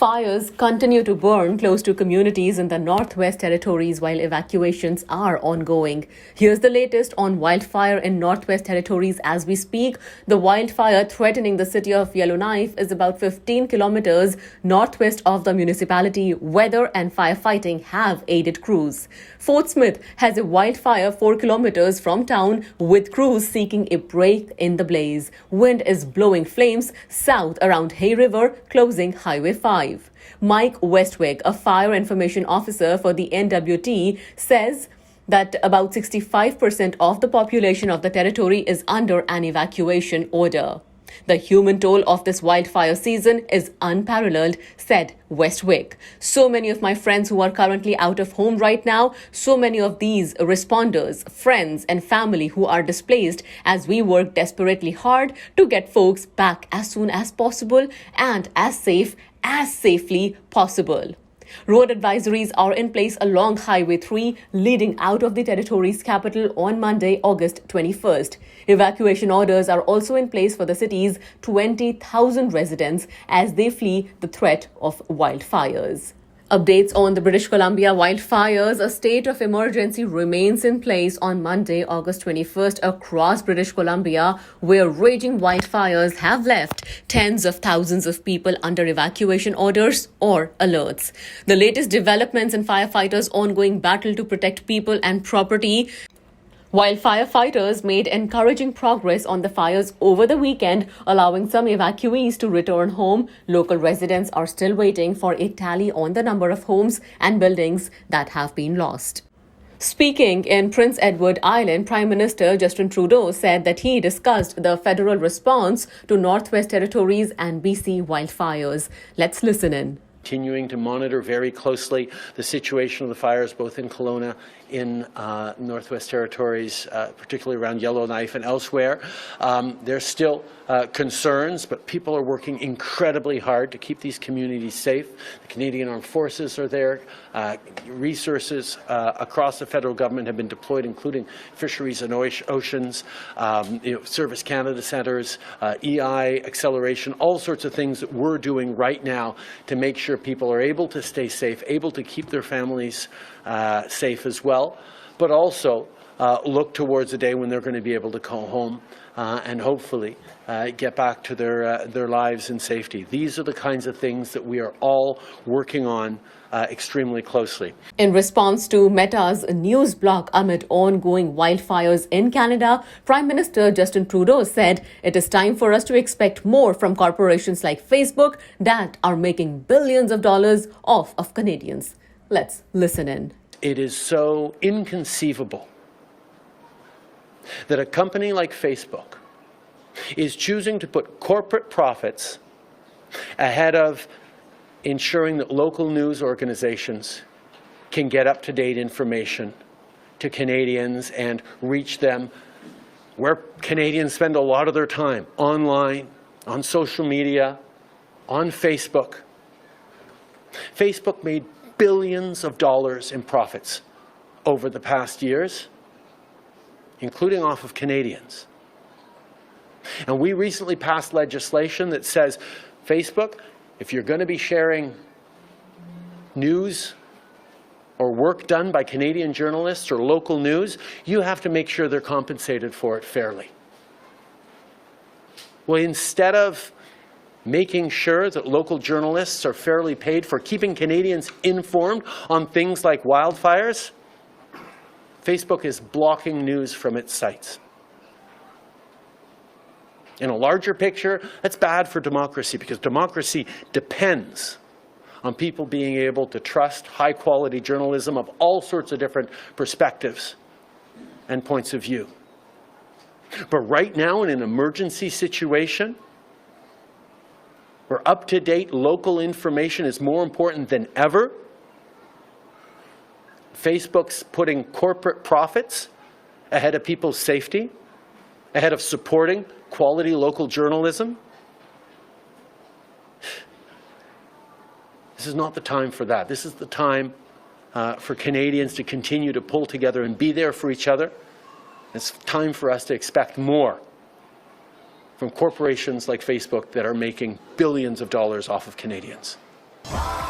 Fires continue to burn close to communities in the Northwest Territories while evacuations are ongoing. Here's the latest on wildfire in Northwest Territories as we speak. The wildfire threatening the city of Yellowknife is about 15 kilometers northwest of the municipality. Weather and firefighting have aided crews. Fort Smith has a wildfire 4 kilometers from town with crews seeking a break in the blaze. Wind is blowing flames south around Hay River, closing Highway 5. Mike Westwick, a fire information officer for the N.W.T, says that about 65% of the population of the territory is under an evacuation order. The human toll of this wildfire season is unparalleled, said Westwick. So many of my friends who are currently out of home right now, so many of these responders, friends and family who are displaced as we work desperately hard to get folks back as soon as possible and as safely possible. Road advisories are in place along Highway 3 leading out of the territory's capital on Monday, August 21st. Evacuation orders are also in place for the city's 20,000 residents as they flee the threat of wildfires. Updates on the British Columbia wildfires. A state of emergency remains in place on Monday, August 21st across British Columbia, where raging wildfires have left tens of thousands of people under evacuation orders or alerts. The latest developments in firefighters' ongoing battle to protect people and property. While firefighters made encouraging progress on the fires over the weekend, allowing some evacuees to return home, local residents are still waiting for a tally on the number of homes and buildings that have been lost. Speaking in Prince Edward Island, Prime Minister Justin Trudeau said that he discussed the federal response to Northwest Territories and BC wildfires. Let's listen in. Continuing to monitor very closely the situation of the fires both in Kelowna, in Northwest Territories, particularly around Yellowknife and elsewhere. There's still concerns, but people are working incredibly hard to keep these communities safe. The Canadian Armed Forces are there. Resources across the federal government have been deployed, including Fisheries and Oceans, Service Canada centres, EI acceleration, all sorts of things that we're doing right now to make sure people are able to stay safe, able to keep their families safe as well, but also look towards a day when they're going to be able to go home and hopefully get back to their lives in safety. These are the kinds of things that we are all working on extremely closely. In response to Meta's news block amid ongoing wildfires in Canada, Prime Minister Justin Trudeau said it is time for us to expect more from corporations like Facebook that are making billions of dollars off of Canadians. Let's listen in. It is so inconceivable that a company like Facebook is choosing to put corporate profits ahead of ensuring that local news organizations can get up-to-date information to Canadians and reach them where Canadians spend a lot of their time, online, on social media, on Facebook. Facebook made billions of dollars in profits over the past years, including off of Canadians. And we recently passed legislation that says, Facebook, if you're going to be sharing news or work done by Canadian journalists or local news, you have to make sure they're compensated for it fairly. Well, instead of making sure that local journalists are fairly paid for keeping Canadians informed on things like wildfires, Facebook is blocking news from its sites. In a larger picture, that's bad for democracy because democracy depends on people being able to trust high-quality journalism of all sorts of different perspectives and points of view. But right now, in an emergency situation, where up-to-date local information is more important than ever, Facebook's putting corporate profits ahead of people's safety, ahead of supporting quality local journalism. This is not the time for that. This is the time for Canadians to continue to pull together and be there for each other. It's time for us to expect more from corporations like Facebook that are making billions of dollars off of Canadians. Wildfire.